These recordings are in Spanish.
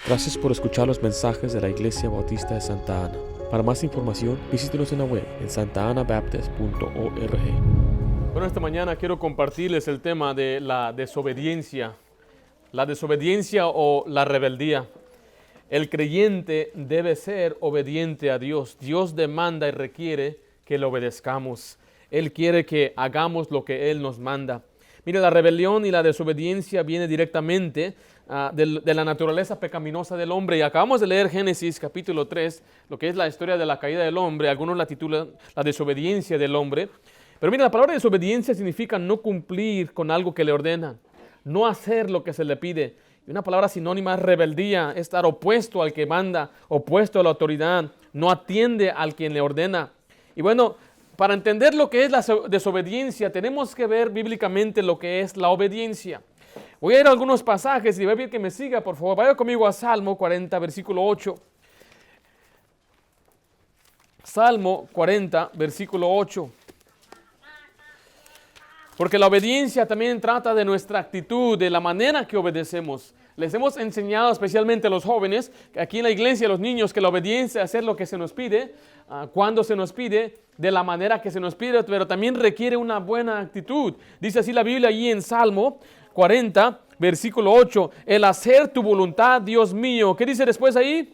Gracias por escuchar los mensajes de la Iglesia Bautista de Santa Ana. Para más información, visítenos en la web en santaanabaptist.org. Bueno, esta mañana quiero compartirles el tema de la desobediencia o la rebeldía. El creyente debe ser obediente a Dios. Dios demanda y requiere que le obedezcamos. Él quiere que hagamos lo que Él nos manda. Mire, la rebelión y la desobediencia viene directamente de la naturaleza pecaminosa del hombre. Y acabamos de leer Génesis capítulo 3, lo que es la historia de la caída del hombre. Algunos la titulan la desobediencia del hombre. Pero mira, la palabra desobediencia significa no cumplir con algo que le ordenan, no hacer lo que se le pide. Y una palabra sinónima es rebeldía, es estar opuesto al que manda, opuesto a la autoridad, no atiende al quien le ordena. Y bueno, para entender lo que es la desobediencia, tenemos que ver bíblicamente lo que es la obediencia. Voy a ir a algunos pasajes y voy a pedir que me siga, por favor. Vaya conmigo a Salmo 40, versículo 8. Salmo 40, versículo 8. Porque la obediencia también trata de nuestra actitud, de la manera que obedecemos. Les hemos enseñado especialmente a los jóvenes, aquí en la iglesia, a los niños, que la obediencia es hacer lo que se nos pide, cuando se nos pide, de la manera que se nos pide, pero también requiere una buena actitud. Dice así la Biblia allí en Salmo 40, versículo 8, el hacer tu voluntad, Dios mío. ¿Qué dice después ahí?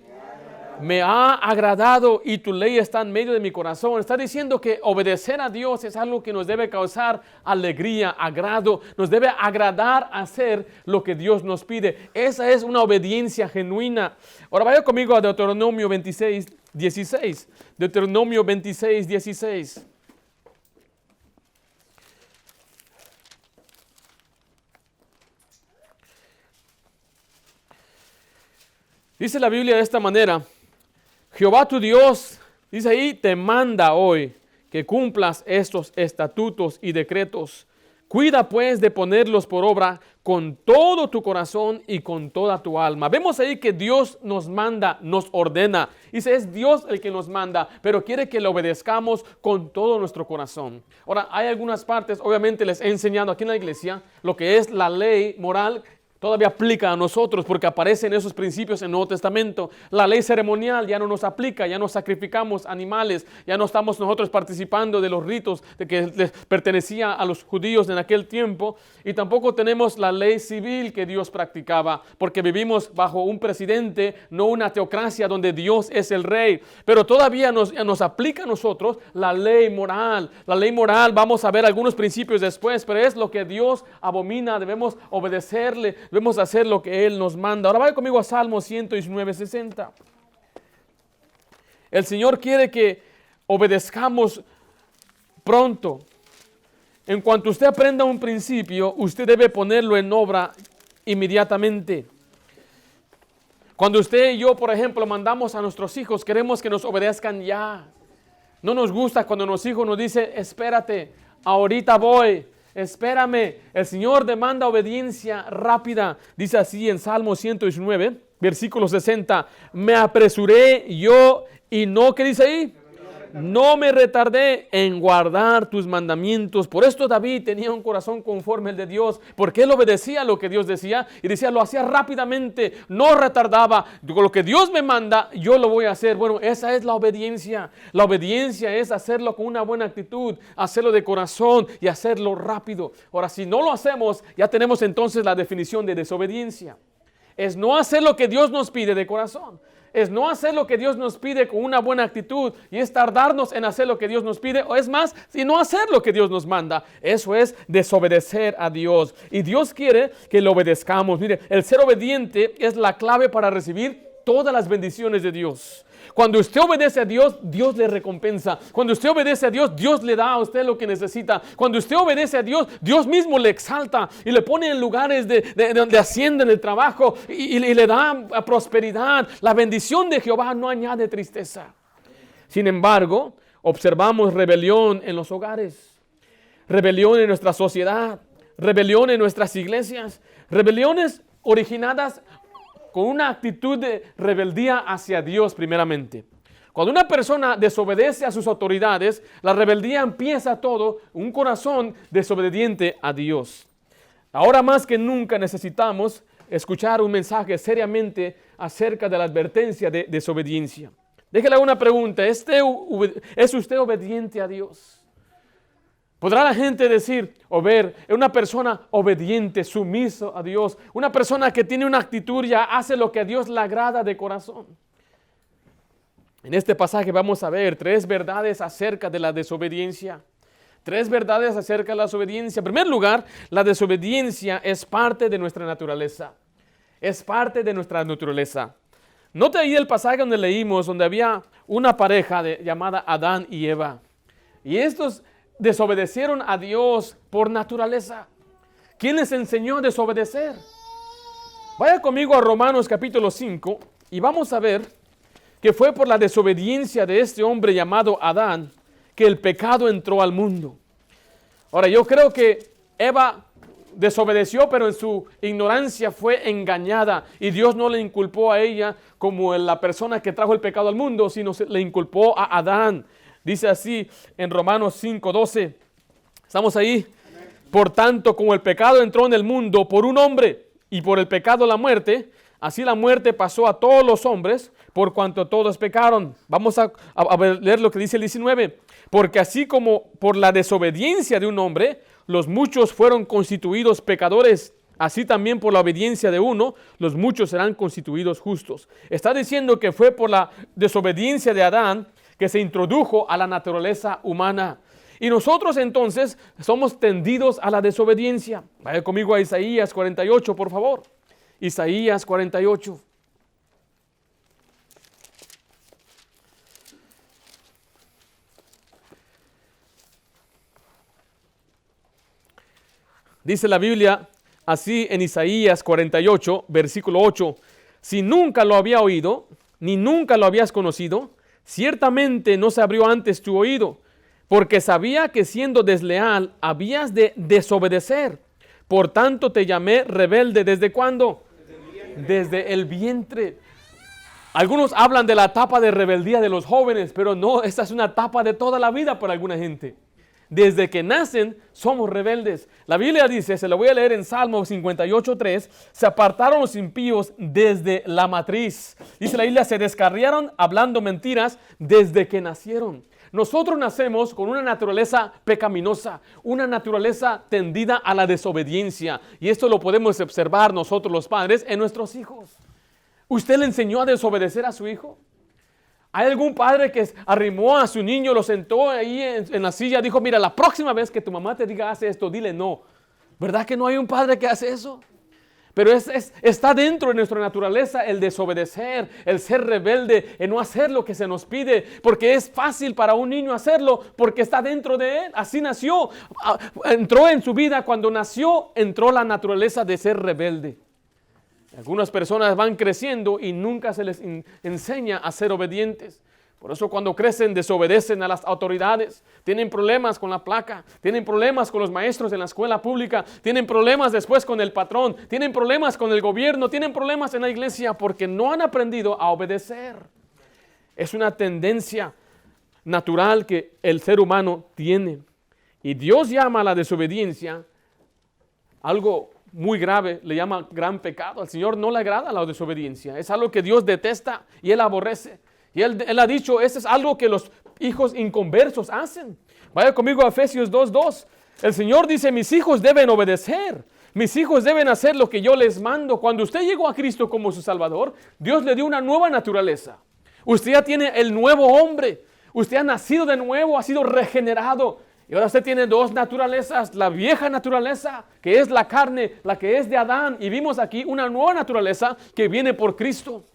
Me ha agradado y tu ley está en medio de mi corazón. Está diciendo que obedecer a Dios es algo que nos debe causar alegría, agrado. Nos debe agradar hacer lo que Dios nos pide. Esa es una obediencia genuina. Ahora vaya conmigo a Deuteronomio 26, 16. Deuteronomio 26, 16. Dice la Biblia de esta manera. Jehová tu Dios, dice ahí, te manda hoy que cumplas estos estatutos y decretos. Cuida pues de ponerlos por obra con todo tu corazón y con toda tu alma. Vemos ahí que Dios nos manda, nos ordena. Dice, es Dios el que nos manda, pero quiere que le obedezcamos con todo nuestro corazón. Ahora, hay algunas partes, obviamente les he enseñado aquí en la iglesia, lo que es la ley moral. Todavía aplica a nosotros porque aparecen esos principios en el Nuevo Testamento. La ley ceremonial ya no nos aplica, ya no sacrificamos animales, ya no estamos nosotros participando de los ritos de que les pertenecía a los judíos en aquel tiempo. Y tampoco tenemos la ley civil que Dios practicaba, porque vivimos bajo un presidente, no una teocracia donde Dios es el rey. Pero todavía nos aplica a nosotros la ley moral. La ley moral, vamos a ver algunos principios después, pero es lo que Dios abomina, debemos obedecerle. Debemos hacer lo que Él nos manda. Ahora vaya conmigo a Salmo 119, 60. El Señor quiere que obedezcamos pronto. En cuanto usted aprenda un principio, usted debe ponerlo en obra inmediatamente. Cuando usted y yo, por ejemplo, mandamos a nuestros hijos, queremos que nos obedezcan ya. No nos gusta cuando nuestros hijos nos dicen, espérate, ahorita voy. Espérame, el Señor demanda obediencia rápida. Dice así en Salmo 119, versículo 60. Me apresuré yo y no, ¿qué dice ahí? No me retardé en guardar tus mandamientos. Por esto David tenía un corazón conforme al de Dios, porque él obedecía lo que Dios decía y decía, lo hacía rápidamente, no retardaba. Lo que Dios me manda, yo lo voy a hacer. Bueno, esa es la obediencia. La obediencia es hacerlo con una buena actitud, hacerlo de corazón y hacerlo rápido. Ahora, si no lo hacemos, ya tenemos entonces la definición de desobediencia. Es no hacer lo que Dios nos pide de corazón. Es no hacer lo que Dios nos pide con una buena actitud y es tardarnos en hacer lo que Dios nos pide, o es más, y no hacer lo que Dios nos manda. Eso es desobedecer a Dios. Y Dios quiere que le obedezcamos. Mire, el ser obediente es la clave para recibir todas las bendiciones de Dios. Cuando usted obedece a Dios, Dios le recompensa. Cuando usted obedece a Dios, Dios le da a usted lo que necesita. Cuando usted obedece a Dios, Dios mismo le exalta y le pone en lugares de hacienda en el trabajo y le da prosperidad. La bendición de Jehová no añade tristeza. Sin embargo, observamos rebelión en los hogares, rebelión en nuestra sociedad, rebelión en nuestras iglesias, rebeliones originadas con una actitud de rebeldía hacia Dios primeramente. Cuando una persona desobedece a sus autoridades, la rebeldía empieza todo, un corazón desobediente a Dios. Ahora más que nunca necesitamos escuchar un mensaje seriamente acerca de la advertencia de desobediencia. Déjale una pregunta, ¿es usted obediente a Dios? ¿Podrá la gente decir o ver una persona obediente, sumiso a Dios? Una persona que tiene una actitud ya hace lo que a Dios le agrada de corazón. En este pasaje vamos a ver 3 verdades acerca de la desobediencia. 3 verdades acerca de la desobediencia. En primer lugar, la desobediencia es parte de nuestra naturaleza. Es parte de nuestra naturaleza. Note ahí el pasaje donde leímos, donde había una pareja llamada Adán y Eva. Y estos desobedecieron a Dios por naturaleza. ¿Quién les enseñó a desobedecer? Vaya conmigo a Romanos capítulo 5 y vamos a ver que fue por la desobediencia de este hombre llamado Adán que el pecado entró al mundo. Ahora, yo creo que Eva desobedeció, pero en su ignorancia fue engañada y Dios no le inculpó a ella como la persona que trajo el pecado al mundo, sino le inculpó a Adán. Dice así en Romanos 5:12. ¿Estamos ahí? Por tanto, como el pecado entró en el mundo por un hombre y por el pecado la muerte, así la muerte pasó a todos los hombres por cuanto todos pecaron. Vamos a leer lo que dice el 19. Porque así como por la desobediencia de un hombre, los muchos fueron constituidos pecadores, así también por la obediencia de uno, los muchos serán constituidos justos. Está diciendo que fue por la desobediencia de Adán que se introdujo a la naturaleza humana. Y nosotros entonces somos tendidos a la desobediencia. Vaya conmigo a Isaías 48, por favor. Isaías 48. Dice la Biblia así en Isaías 48, versículo 8. Si nunca lo había oído, ni nunca lo habías conocido, ciertamente no se abrió antes tu oído, porque sabía que siendo desleal habías de desobedecer. Por tanto te llamé rebelde. ¿Desde cuándo? Desde el vientre. Algunos hablan de la etapa de rebeldía de los jóvenes, pero no, esta es una etapa de toda la vida para alguna gente. Desde que nacen somos rebeldes. La Biblia dice, se lo voy a leer en Salmo 58:3, se apartaron los impíos desde la matriz. Dice la Biblia, se descarriaron hablando mentiras desde que nacieron. Nosotros nacemos con una naturaleza pecaminosa, una naturaleza tendida a la desobediencia. Y esto lo podemos observar nosotros los padres en nuestros hijos. ¿Usted le enseñó a desobedecer a su hijo? ¿Hay algún padre que arrimó a su niño, lo sentó ahí en la silla, dijo, mira, la próxima vez que tu mamá te diga hace esto, dile no? ¿Verdad que no hay un padre que hace eso? Pero está dentro de nuestra naturaleza el desobedecer, el ser rebelde, el no hacer lo que se nos pide, porque es fácil para un niño hacerlo, porque está dentro de él, así nació, entró en su vida, cuando nació, entró la naturaleza de ser rebelde. Algunas personas van creciendo y nunca se les enseña a ser obedientes. Por eso cuando crecen desobedecen a las autoridades, tienen problemas con la placa, tienen problemas con los maestros en la escuela pública, tienen problemas después con el patrón, tienen problemas con el gobierno, tienen problemas en la iglesia porque no han aprendido a obedecer. Es una tendencia natural que el ser humano tiene. Y Dios llama a la desobediencia algo muy grave, le llama gran pecado. Al Señor no le agrada la desobediencia, es algo que Dios detesta y Él aborrece. Y él ha dicho, esto es algo que los hijos inconversos hacen. Vaya conmigo a Efesios 2:2. El Señor dice, mis hijos deben obedecer. Mis hijos deben hacer lo que yo les mando. Cuando usted llegó a Cristo como su Salvador, Dios le dio una nueva naturaleza. Usted ya tiene el nuevo hombre. Usted ha nacido de nuevo, ha sido regenerado. Y ahora usted tiene 2 naturalezas. La vieja naturaleza, que es la carne, la que es de Adán. Y vimos aquí una nueva naturaleza que viene por Cristo.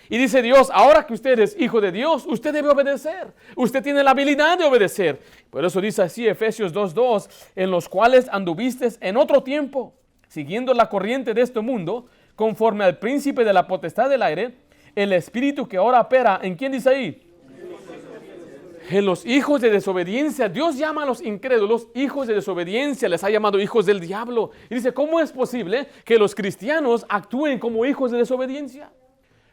Y dice Dios, ahora que usted es hijo de Dios, usted debe obedecer. Usted tiene la habilidad de obedecer. Por eso dice así Efesios 2:2, en los cuales anduviste en otro tiempo, siguiendo la corriente de este mundo, conforme al príncipe de la potestad del aire, el espíritu que ahora opera, ¿en quién dice ahí? En los hijos de desobediencia. Dios llama a los incrédulos hijos de desobediencia, les ha llamado hijos del diablo. Y dice, ¿cómo es posible que los cristianos actúen como hijos de desobediencia?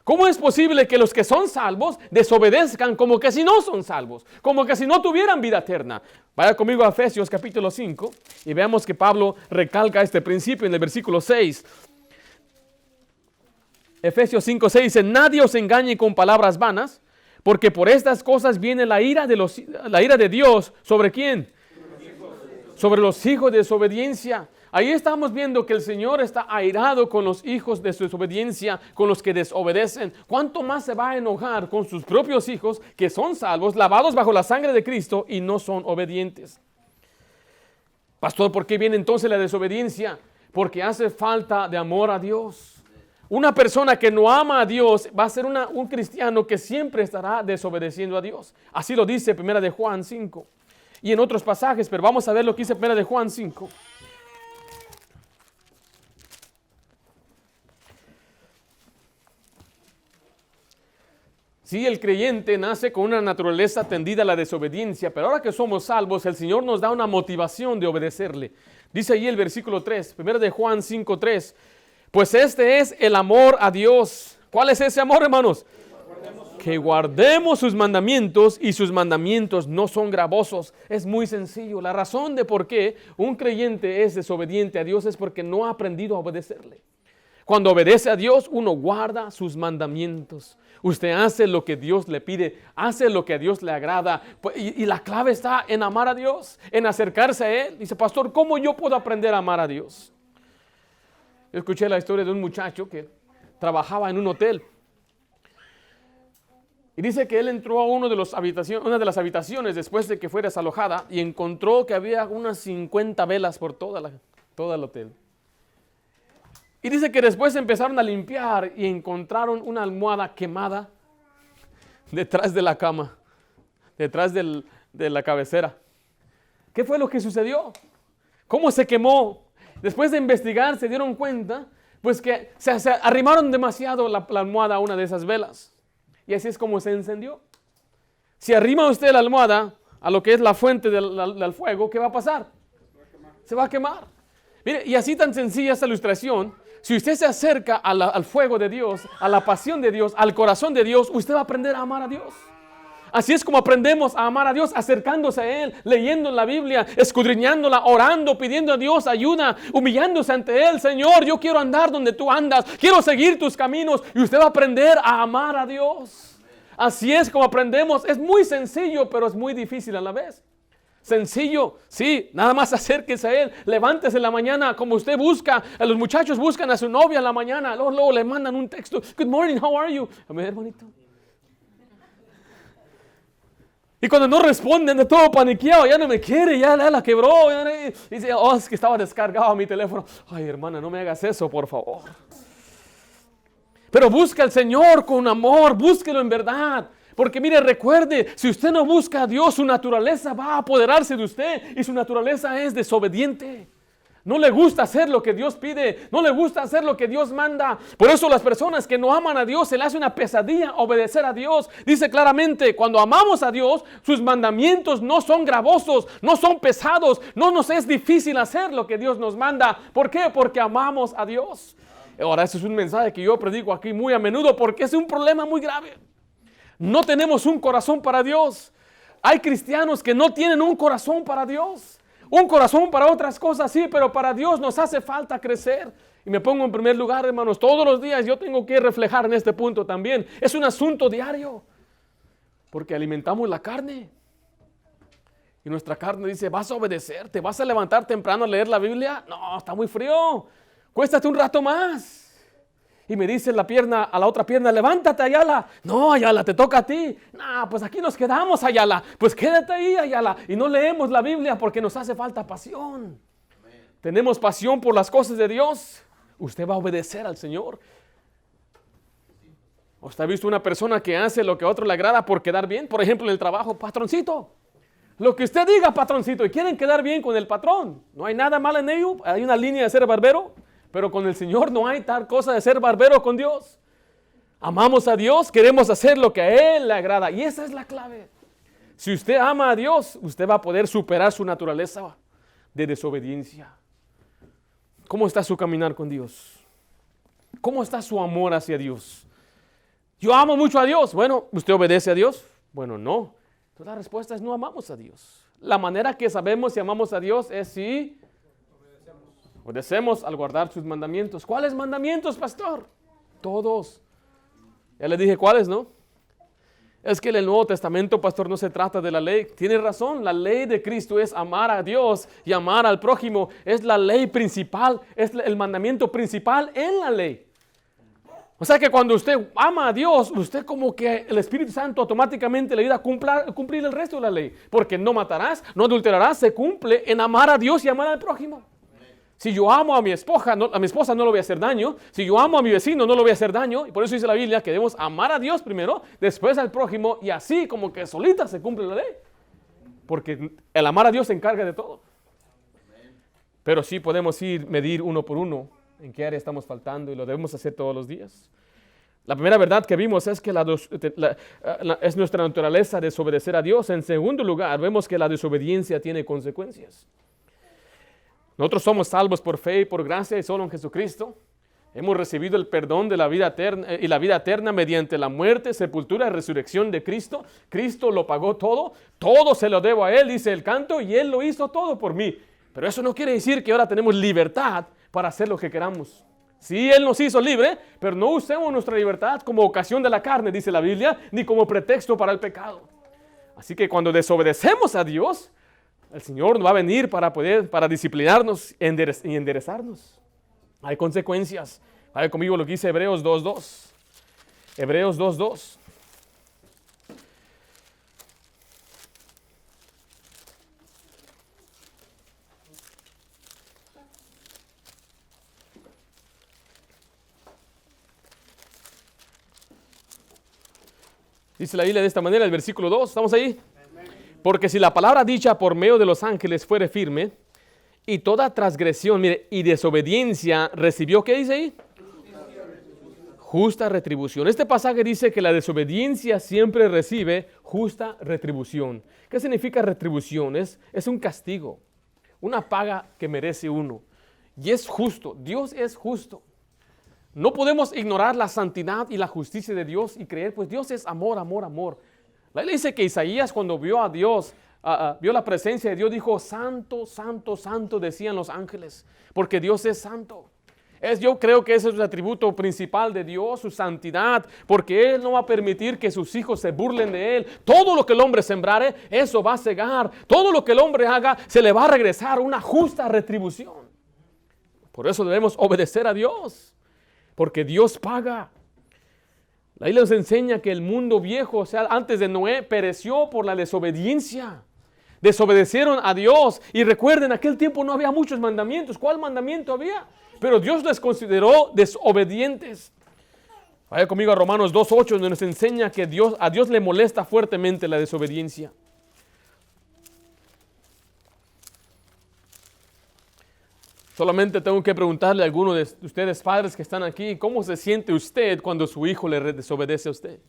¿Cómo es posible que los que son salvos desobedezcan como que si no son salvos? Como que si no tuvieran vida eterna. Vaya conmigo a Efesios capítulo 5 y veamos que Pablo recalca este principio en el versículo 6. Efesios 5:6 dice, nadie os engañe con palabras vanas, porque por estas cosas viene la ira de Dios. ¿Sobre quién? Sobre los hijos de desobediencia. Ahí estamos viendo que el Señor está airado con los hijos de su desobediencia, con los que desobedecen. ¿Cuánto más se va a enojar con sus propios hijos que son salvos, lavados bajo la sangre de Cristo y no son obedientes? Pastor, ¿por qué viene entonces la desobediencia? Porque hace falta de amor a Dios. Una persona que no ama a Dios va a ser un cristiano que siempre estará desobedeciendo a Dios. Así lo dice 1 de Juan 5. Y en otros pasajes, pero vamos a ver lo que dice 1 de Juan 5. Sí, el creyente nace con una naturaleza tendida a la desobediencia, pero ahora que somos salvos, el Señor nos da una motivación de obedecerle. Dice ahí el versículo 3, 1 de Juan 5:3. Pues este es el amor a Dios. ¿Cuál es ese amor, hermanos? Que guardemos sus mandamientos, y sus mandamientos no son gravosos. Es muy sencillo. La razón de por qué un creyente es desobediente a Dios es porque no ha aprendido a obedecerle. Cuando obedece a Dios, uno guarda sus mandamientos. Usted hace lo que Dios le pide, hace lo que a Dios le agrada. Y la clave está en amar a Dios, en acercarse a Él. Dice, pastor, ¿cómo yo puedo aprender a amar a Dios? Yo escuché la historia de un muchacho que trabajaba en un hotel. Y dice que él entró a una de las habitaciones después de que fuera desalojada y encontró que había unas 50 velas por todo el hotel. Y dice que después empezaron a limpiar y encontraron una almohada quemada detrás de la cama, detrás de la cabecera. ¿Qué fue lo que sucedió? ¿Cómo se quemó? Después de investigar se dieron cuenta pues que se arrimaron demasiado la almohada a una de esas velas. Y así es como se encendió. Si arrima usted la almohada a lo que es la fuente del fuego, ¿qué va a pasar? Se va a quemar. Mire, y así tan sencilla esta ilustración. Si usted se acerca al fuego de Dios, a la pasión de Dios, al corazón de Dios, usted va a aprender a amar a Dios. Así es como aprendemos a amar a Dios, acercándose a Él, leyendo la Biblia, escudriñándola, orando, pidiendo a Dios ayuda, humillándose ante Él. Señor, yo quiero andar donde tú andas, quiero seguir tus caminos, y usted va a aprender a amar a Dios. Así es como aprendemos. Es muy sencillo, pero es muy difícil a la vez. Sencillo, sí, nada más acérquese a Él, levántese en la mañana como usted busca. Los muchachos buscan a su novia en la mañana, luego le mandan un texto, good morning, how are you? A ver, bonito. Y cuando no responden, de todo paniqueado, ya no me quiere, ya la quebró. Y dice, oh, es que estaba descargado mi teléfono. Ay, hermana, no me hagas eso, por favor. Pero busca al Señor con amor, búsquelo en verdad. Porque mire, recuerde, si usted no busca a Dios, su naturaleza va a apoderarse de usted. Y su naturaleza es desobediente. No le gusta hacer lo que Dios pide, no le gusta hacer lo que Dios manda. Por eso las personas que no aman a Dios, se les hace una pesadilla obedecer a Dios. Dice claramente, cuando amamos a Dios, sus mandamientos no son gravosos, no son pesados, no nos es difícil hacer lo que Dios nos manda. ¿Por qué? Porque amamos a Dios. Ahora, ese es un mensaje que yo predico aquí muy a menudo porque es un problema muy grave. No tenemos un corazón para Dios. Hay cristianos que no tienen un corazón para Dios. Un corazón para otras cosas, sí, pero para Dios nos hace falta crecer. Y me pongo en primer lugar, hermanos, todos los días yo tengo que reflejar en este punto también. Es un asunto diario, porque alimentamos la carne. Y nuestra carne dice, ¿vas a obedecer? ¿Te vas a levantar temprano a leer la Biblia? No, está muy frío. Cuéstate un rato más. Y me dice a la otra pierna, levántate, Ayala. No, Ayala, te toca a ti. No, pues aquí nos quedamos, Ayala. Pues quédate ahí, Ayala. Y no leemos la Biblia porque nos hace falta pasión. Amén. Tenemos pasión por las cosas de Dios. Usted va a obedecer al Señor. ¿Usted ha visto una persona que hace lo que a otro le agrada por quedar bien? Por ejemplo, en el trabajo, patroncito. Lo que usted diga, patroncito, y quieren quedar bien con el patrón. No hay nada malo en ello. Hay una línea de ser barbero. Pero con el Señor no hay tal cosa de ser barbero con Dios. Amamos a Dios, queremos hacer lo que a Él le agrada. Y esa es la clave. Si usted ama a Dios, usted va a poder superar su naturaleza de desobediencia. ¿Cómo está su caminar con Dios? ¿Cómo está su amor hacia Dios? Yo amo mucho a Dios. Bueno, ¿usted obedece a Dios? Bueno, no. Entonces la respuesta es no amamos a Dios. La manera que sabemos si amamos a Dios es si obedecemos al guardar sus mandamientos. ¿Cuáles mandamientos, pastor? Todos. Ya les dije cuáles, ¿no? Es que en el Nuevo Testamento, pastor, no se trata de la ley. Tiene razón, la ley de Cristo es amar a Dios y amar al prójimo. Es la ley principal, es el mandamiento principal en la ley. O sea que cuando usted ama a Dios, usted como que el Espíritu Santo automáticamente le ayuda a cumplir el resto de la ley. Porque no matarás, no adulterarás, se cumple en amar a Dios y amar al prójimo. Si yo amo a mi esposa, no le voy a hacer daño. Si yo amo a mi vecino, no le voy a hacer daño. Y por eso dice la Biblia que debemos amar a Dios primero, después al prójimo, y así como que solita se cumple la ley. Porque el amar a Dios se encarga de todo. Pero sí podemos medir uno por uno en qué área estamos faltando, y lo debemos hacer todos los días. La primera verdad que vimos es que es nuestra naturaleza desobedecer a Dios. En segundo lugar, vemos que la desobediencia tiene consecuencias. Nosotros somos salvos por fe y por gracia y solo en Jesucristo. Hemos recibido el perdón de la vida eterna y la vida eterna mediante la muerte, sepultura y resurrección de Cristo. Cristo lo pagó todo. Todo se lo debo a Él, dice el canto, y Él lo hizo todo por mí. Pero eso no quiere decir que ahora tenemos libertad para hacer lo que queramos. Sí, Él nos hizo libre, pero no usemos nuestra libertad como ocasión de la carne, dice la Biblia, ni como pretexto para el pecado. Así que cuando desobedecemos a Dios, el Señor va a venir para disciplinarnos y enderezarnos. Hay consecuencias. Vaya conmigo lo que dice Hebreos 2.2. Hebreos 2.2. Dice la Biblia de esta manera, el versículo 2. ¿Estamos ahí? Porque si la palabra dicha por medio de los ángeles fuere firme, y toda transgresión, mire, y desobediencia recibió, ¿qué dice ahí? Justa retribución. Este pasaje dice que la desobediencia siempre recibe justa retribución. ¿Qué significa retribución? Es un castigo, una paga que merece uno. Y es justo, Dios es justo. No podemos ignorar la santidad y la justicia de Dios y creer, pues Dios es amor, amor, amor. La Biblia dice que Isaías, cuando vio a Dios, vio la presencia de Dios, dijo, santo, santo, santo, decían los ángeles, porque Dios es santo. Yo creo que ese es el atributo principal de Dios, su santidad, porque Él no va a permitir que sus hijos se burlen de Él. Todo lo que el hombre sembrare, eso va a cegar. Todo lo que el hombre haga, se le va a regresar una justa retribución. Por eso debemos obedecer a Dios, porque Dios paga. La Biblia nos enseña que el mundo viejo, o sea, antes de Noé, pereció por la desobediencia. Desobedecieron a Dios. Y recuerden, en aquel tiempo no había muchos mandamientos. ¿Cuál mandamiento había? Pero Dios les consideró desobedientes. Vaya conmigo a Romanos 2.8, donde nos enseña que a Dios le molesta fuertemente la desobediencia. Solamente tengo que preguntarle a alguno de ustedes padres que están aquí, ¿cómo se siente usted cuando su hijo le desobedece a usted?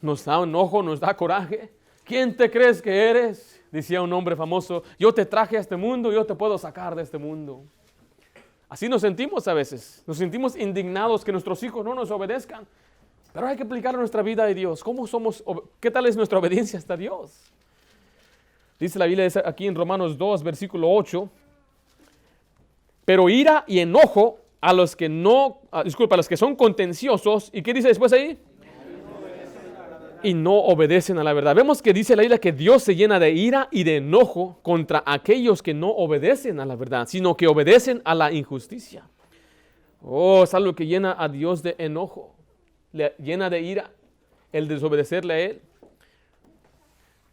¿Nos da enojo, nos da coraje? ¿Quién te crees que eres? Decía un hombre famoso, yo te traje a este mundo, yo te puedo sacar de este mundo. Así nos sentimos a veces, nos sentimos indignados que nuestros hijos no nos obedezcan. Pero hay que aplicar nuestra vida a Dios. ¿Qué tal es nuestra obediencia hasta Dios? Dice la Biblia aquí en Romanos 2, versículo 8, pero ira y enojo a los que a los que son contenciosos. ¿Y qué dice después ahí? Y no obedecen a la verdad. Vemos que dice la Biblia que Dios se llena de ira y de enojo contra aquellos que no obedecen a la verdad, sino que obedecen a la injusticia. Es algo que llena a Dios de enojo, le llena de ira el desobedecerle a Él.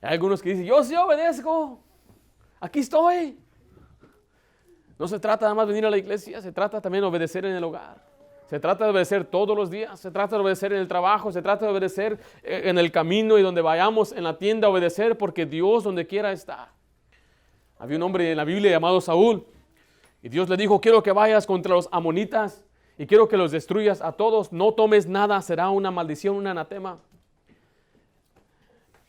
Hay algunos que dicen, yo sí obedezco, aquí estoy. No se trata nada más de venir a la iglesia, se trata también de obedecer en el hogar. Se trata de obedecer todos los días, se trata de obedecer en el trabajo, se trata de obedecer en el camino y donde vayamos, en la tienda, obedecer porque Dios donde quiera está. Había un hombre en la Biblia llamado Saúl y Dios le dijo, quiero que vayas contra los amonitas y quiero que los destruyas a todos, no tomes nada, será una maldición, un anatema.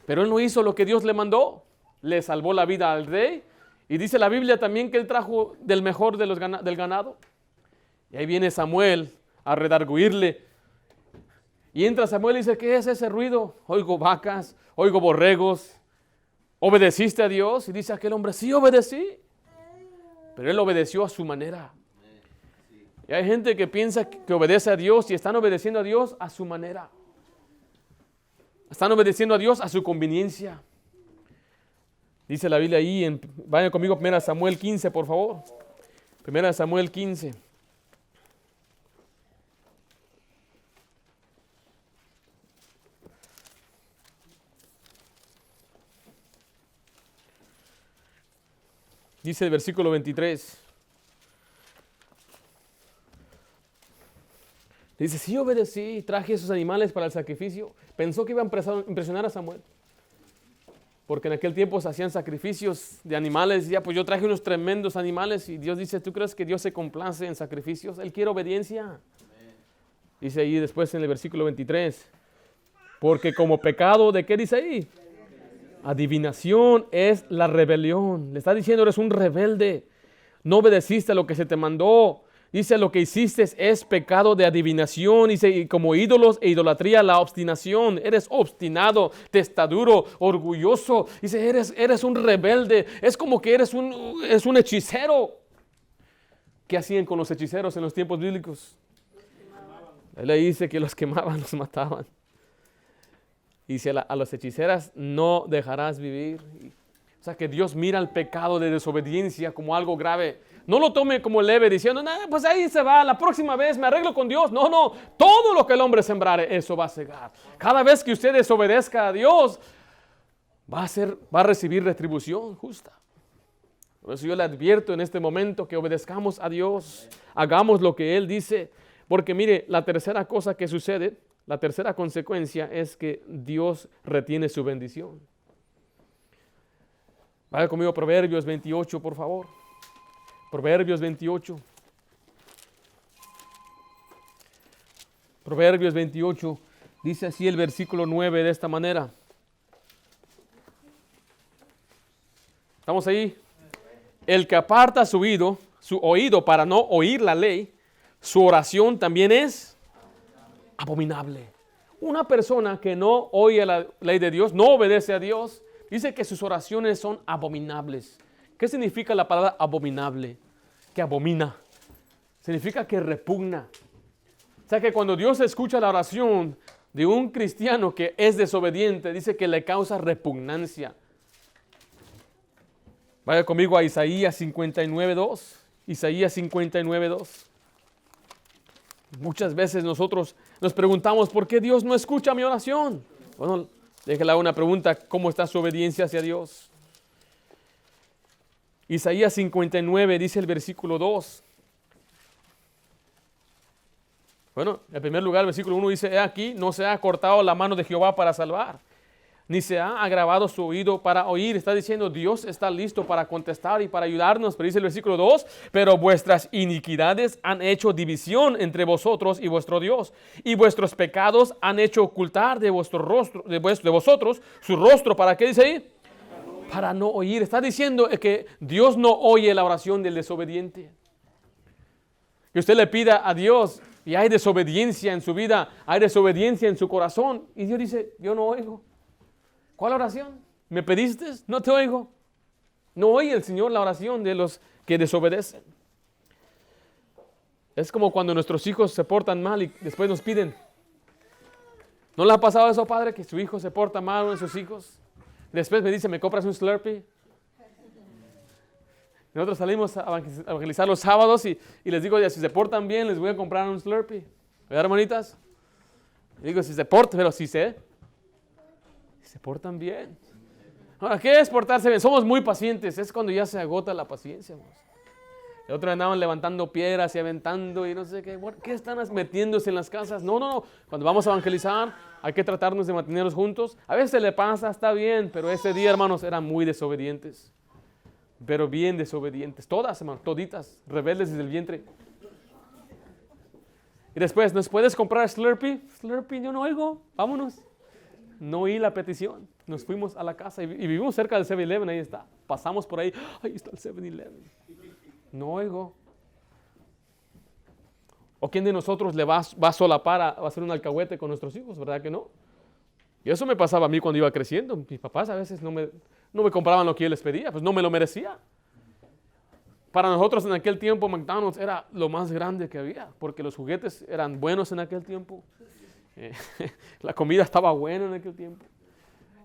Pero él no hizo lo que Dios le mandó, le salvó la vida al rey. Y dice la Biblia también que él trajo del mejor del ganado. Y ahí viene Samuel a redarguirle. Y entra Samuel y dice, ¿qué es ese ruido? Oigo vacas, oigo borregos. ¿Obedeciste a Dios? Y dice aquel hombre, sí obedecí. Pero él obedeció a su manera. Y hay gente que piensa que obedece a Dios y están obedeciendo a Dios a su manera. Están obedeciendo a Dios a su conveniencia. Dice la Biblia ahí, vayan conmigo a 1 Samuel 15, por favor. 1 Samuel 15. Dice el versículo 23. Dice, sí obedecí, traje esos animales para el sacrificio. Pensó que iba a impresionar a Samuel. Porque en aquel tiempo se hacían sacrificios de animales. Y ya, pues yo traje unos tremendos animales. Y Dios dice, ¿tú crees que Dios se complace en sacrificios? Él quiere obediencia. Amén. Dice ahí después en el versículo 23. Porque como pecado, ¿de qué dice ahí? Adivinación es la rebelión. Le está diciendo, eres un rebelde. No obedeciste a lo que se te mandó. Dice, lo que hiciste es pecado de adivinación. Dice, y como ídolos e idolatría, la obstinación. Eres obstinado, testaduro, orgulloso. Dice, eres un rebelde. Es como que eres un hechicero. ¿Qué hacían con los hechiceros en los tiempos bíblicos? Él le dice que los quemaban, los mataban. Y dice, a las hechiceras no dejarás vivir. O sea, que Dios mira el pecado de desobediencia como algo grave. No lo tome como leve diciendo, nah, pues ahí se va, la próxima vez me arreglo con Dios. No, no, todo lo que el hombre sembrare, eso va a cegar. Cada vez que usted desobedezca a Dios, va a recibir retribución justa. Por eso yo le advierto en este momento que obedezcamos a Dios, hagamos lo que Él dice. Porque mire, la tercera cosa que sucede, la tercera consecuencia es que Dios retiene su bendición. Vaya conmigo a Proverbios 28, por favor. Proverbios 28. Proverbios 28. Dice así el versículo 9 de esta manera. ¿Estamos ahí? El que aparta su oído para no oír la ley, su oración también es abominable. Una persona que no oye la ley de Dios, no obedece a Dios, dice que sus oraciones son abominables. ¿Qué significa la palabra abominable? Que abomina. Significa que repugna. O sea que cuando Dios escucha la oración de un cristiano que es desobediente, dice que le causa repugnancia. Vaya conmigo a Isaías 59:2. Isaías 59:2. Muchas veces nosotros nos preguntamos, ¿por qué Dios no escucha mi oración? Bueno, déjale una pregunta, ¿cómo está su obediencia hacia Dios? Isaías 59 dice el versículo 2. Bueno, en primer lugar, el versículo 1 dice, he aquí, no se ha cortado la mano de Jehová para salvar, ni se ha agravado su oído para oír. Está diciendo, Dios está listo para contestar y para ayudarnos. Pero dice el versículo 2, pero vuestras iniquidades han hecho división entre vosotros y vuestro Dios, y vuestros pecados han hecho ocultar de vuestro rostro, de vosotros su rostro. ¿Para qué dice ahí? Para no oír. Está diciendo que Dios no oye la oración del desobediente. Que usted le pida a Dios y hay desobediencia en su vida, hay desobediencia en su corazón. Y Dios dice, yo no oigo. ¿Cuál oración? ¿Me pediste? No te oigo. No oye el Señor la oración de los que desobedecen. Es como cuando nuestros hijos se portan mal y después nos piden. ¿No le ha pasado eso, padre, que su hijo se porta mal, uno de sus hijos? Después me dice, ¿me compras un Slurpee? Nosotros salimos a evangelizar los sábados y les digo, ya, si se portan bien, les voy a comprar un Slurpee. ¿Verdad, hermanitas? Digo, si se portan, pero si se portan bien. Ahora, ¿qué es portarse bien? Somos muy pacientes. Es cuando ya se agota la paciencia. El otro andaban levantando piedras y aventando y no sé qué. ¿Qué están metiéndose en las casas? No. Cuando vamos a evangelizar, hay que tratarnos de mantenernos juntos. A veces se le pasa, está bien, pero ese día, hermanos, eran muy desobedientes. Pero bien desobedientes. Todas, hermanos, toditas, rebeldes desde el vientre. Y después, ¿nos puedes comprar Slurpee? Slurpee, yo no oigo. Vámonos. No oí la petición. Nos fuimos a la casa y vivimos cerca del 7-Eleven, ahí está. Pasamos por ahí. Ahí está el 7-Eleven. No oigo. ¿O quién de nosotros le va a solapar, va a hacer un alcahuete con nuestros hijos? ¿Verdad que no? Y eso me pasaba a mí cuando iba creciendo. Mis papás a veces no me compraban lo que yo les pedía, pues no me lo merecía. Para nosotros en aquel tiempo McDonald's era lo más grande que había, porque los juguetes eran buenos en aquel tiempo. La comida estaba buena en aquel tiempo.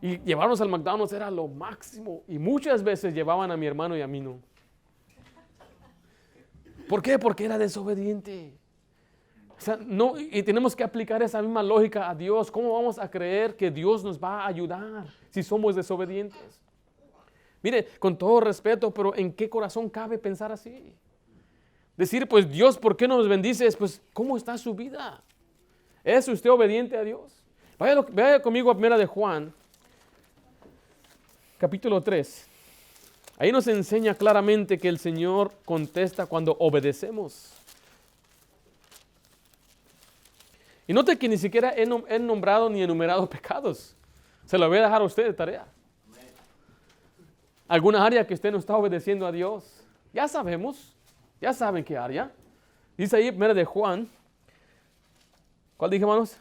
Y llevarnos al McDonald's era lo máximo. Y muchas veces llevaban a mi hermano y a mí no. ¿Por qué? Porque era desobediente. O sea, no, y tenemos que aplicar esa misma lógica a Dios. ¿Cómo vamos a creer que Dios nos va a ayudar si somos desobedientes? Mire, con todo respeto, pero ¿en qué corazón cabe pensar así? Decir, pues Dios, ¿por qué no nos bendices? Pues, ¿cómo está su vida? ¿Es usted obediente a Dios? Vaya conmigo a 1 de Juan, capítulo 3. Ahí nos enseña claramente que el Señor contesta cuando obedecemos. Y note que ni siquiera he nombrado ni enumerado pecados. Se lo voy a dejar a usted de tarea. ¿Alguna área que usted no está obedeciendo a Dios? Ya sabemos. Ya saben qué área. Dice ahí 1 de Juan. ¿Cuál dije, hermanos?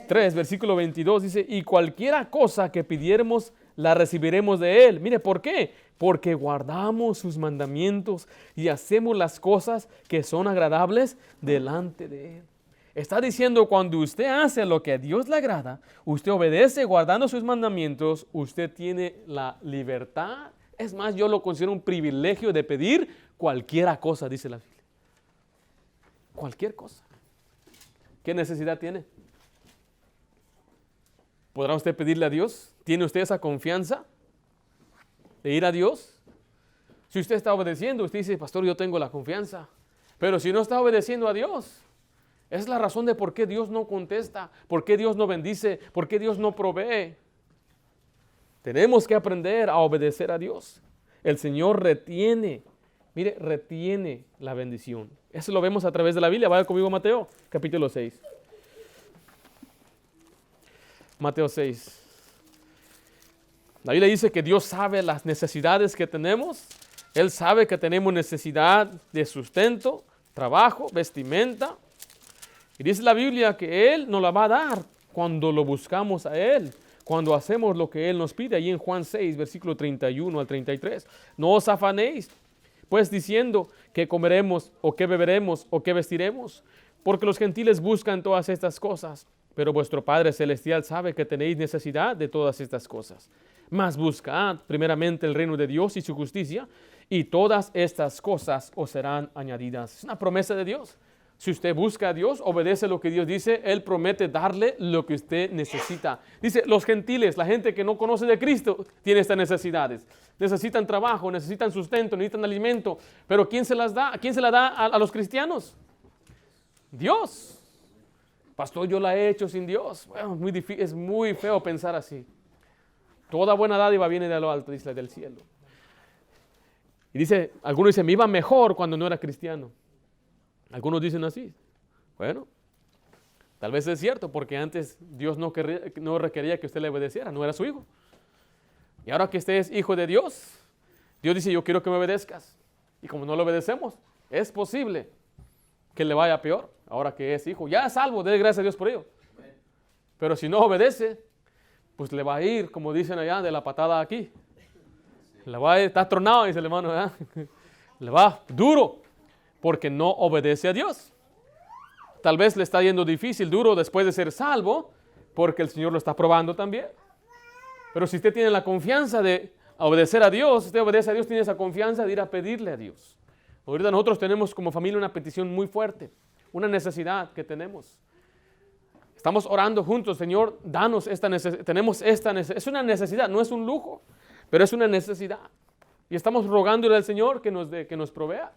3, versículo 22. Dice, y cualquiera cosa que pidiéramos, la recibiremos de Él. Mire, ¿por qué? Porque guardamos sus mandamientos y hacemos las cosas que son agradables delante de Él. Está diciendo, cuando usted hace lo que a Dios le agrada, usted obedece guardando sus mandamientos, usted tiene la libertad. Es más, yo lo considero un privilegio de pedir cualquier cosa, dice la Biblia. Cualquier cosa. ¿Qué necesidad tiene? ¿Podrá usted pedirle a Dios? ¿Tiene usted esa confianza de ir a Dios? Si usted está obedeciendo, usted dice, pastor, yo tengo la confianza. Pero si no está obedeciendo a Dios, es la razón de por qué Dios no contesta, por qué Dios no bendice, por qué Dios no provee. Tenemos que aprender a obedecer a Dios. El Señor retiene la bendición. Eso lo vemos a través de la Biblia. Vaya conmigo a Mateo, capítulo 6. Mateo 6. La Biblia dice que Dios sabe las necesidades que tenemos. Él sabe que tenemos necesidad de sustento, trabajo, vestimenta. Y dice la Biblia que Él nos la va a dar cuando lo buscamos a Él, cuando hacemos lo que Él nos pide. Allí en Juan 6, versículo 31 al 33. No os afanéis, pues diciendo qué comeremos, o qué beberemos, o qué vestiremos, porque los gentiles buscan todas estas cosas, pero vuestro Padre Celestial sabe que tenéis necesidad de todas estas cosas. Mas buscad primeramente el reino de Dios y su justicia, y todas estas cosas os serán añadidas. Es una promesa de Dios. Si usted busca a Dios, obedece lo que Dios dice, Él promete darle lo que usted necesita. Dice, los gentiles, la gente que no conoce de Cristo, tiene estas necesidades. Necesitan trabajo, necesitan sustento, necesitan alimento. Pero ¿quién se las da? ¿Quién se la da a los cristianos? Dios. Pastor, yo la he hecho sin Dios. Bueno, es muy feo pensar así. Toda buena dádiva viene de lo alto, dice, del cielo. Y dice, algunos dicen, me iba mejor cuando no era cristiano. Algunos dicen así. Bueno, tal vez es cierto, porque antes Dios no requería que usted le obedeciera, no era su hijo. Y ahora que usted es hijo de Dios, Dios dice, yo quiero que me obedezcas. Y como no le obedecemos, es posible que le vaya peor, ahora que es hijo. Ya es salvo, dé gracias a Dios por ello. Pero si no obedece, pues le va a ir, como dicen allá, de la patada aquí. Le va a ir, está tronado, dice el hermano, ¿verdad? Le va duro, porque no obedece a Dios. Tal vez le está yendo difícil, duro, después de ser salvo, porque el Señor lo está probando también. Pero si usted tiene la confianza de obedecer a Dios, usted obedece a Dios, tiene esa confianza de ir a pedirle a Dios. Ahorita nosotros tenemos como familia una petición muy fuerte, una necesidad que tenemos. Estamos orando juntos, Señor, danos esta necesidad. Tenemos esta necesidad. Es una necesidad, no es un lujo, pero es una necesidad. Y estamos rogándole al Señor que nos provea.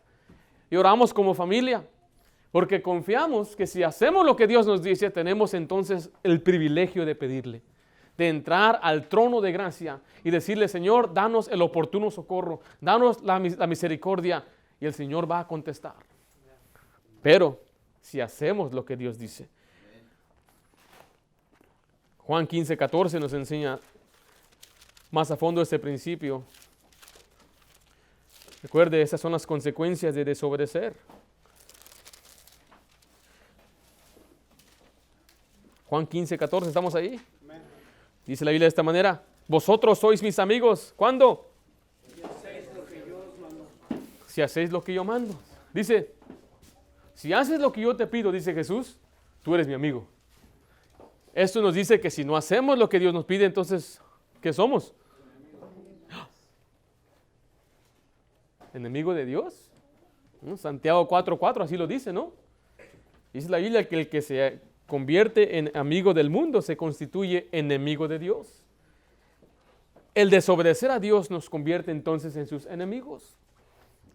Y oramos como familia, porque confiamos que si hacemos lo que Dios nos dice, tenemos entonces el privilegio de pedirle, de entrar al trono de gracia y decirle, Señor, danos el oportuno socorro, danos la misericordia, y el Señor va a contestar. Pero si hacemos lo que Dios dice. Juan 15, 14 nos enseña más a fondo este principio. Recuerde, esas son las consecuencias de desobedecer. Juan 15, 14, ¿estamos ahí? Amén. Dice la Biblia de esta manera, vosotros sois mis amigos. ¿Cuándo? si hacéis lo que yo mando. Dice, si haces lo que yo te pido, dice Jesús, tú eres mi amigo. Esto nos dice que si no hacemos lo que Dios nos pide, entonces, ¿qué somos? ¿Enemigo de Dios? ¿No? Santiago 4:4 así lo dice, ¿no? Dice la Biblia que el que se convierte en amigo del mundo se constituye enemigo de Dios. El desobedecer a Dios nos convierte entonces en sus enemigos.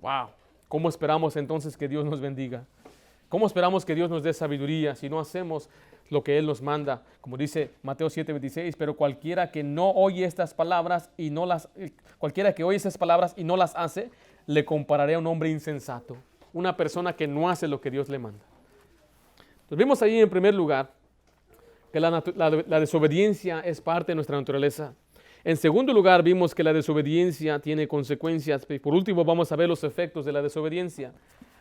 ¡Wow! ¿Cómo esperamos entonces que Dios nos bendiga? ¿Cómo esperamos que Dios nos dé sabiduría si no hacemos lo que Él nos manda? Como dice Mateo 7:26, pero cualquiera que oye estas palabras y no las hace, le compararé a un hombre insensato, una persona que no hace lo que Dios le manda. Entonces vimos ahí en primer lugar que la desobediencia es parte de nuestra naturaleza. En segundo lugar vimos que la desobediencia tiene consecuencias. Por último vamos a ver los efectos de la desobediencia.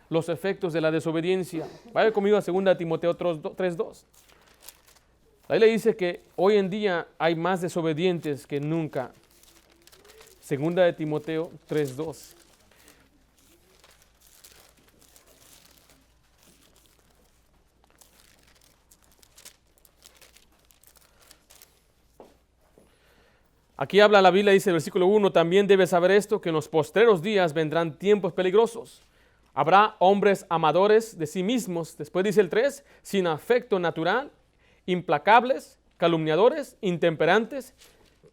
Los efectos de la desobediencia. Vaya conmigo a 2 Timoteo 3:2. Ahí le dice que hoy en día hay más desobedientes que nunca. 2 Timoteo 3:2. Aquí habla la Biblia, dice el versículo 1, también debes saber esto, que en los postreros días vendrán tiempos peligrosos. Habrá hombres amadores de sí mismos, después dice el 3, sin afecto natural, implacables, calumniadores, intemperantes,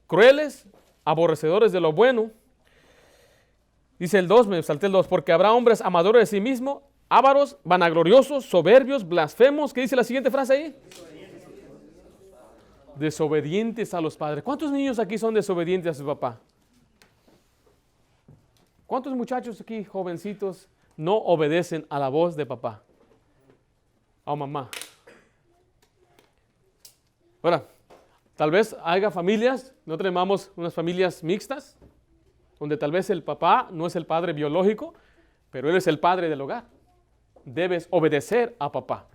crueles, aborrecedores de lo bueno. Dice el 2, me salté el 2, porque habrá hombres amadores de sí mismos, ávaros, vanagloriosos, soberbios, blasfemos. ¿Qué dice la siguiente frase ahí? Desobedientes a los padres. ¿Cuántos niños aquí son desobedientes a su papá? ¿Cuántos muchachos aquí, jovencitos, no obedecen a la voz de papá o mamá? Ahora, tal vez haya familias, nosotros llamamos unas familias mixtas, donde tal vez el papá no es el padre biológico, pero él es el padre del hogar. Debes obedecer a papá.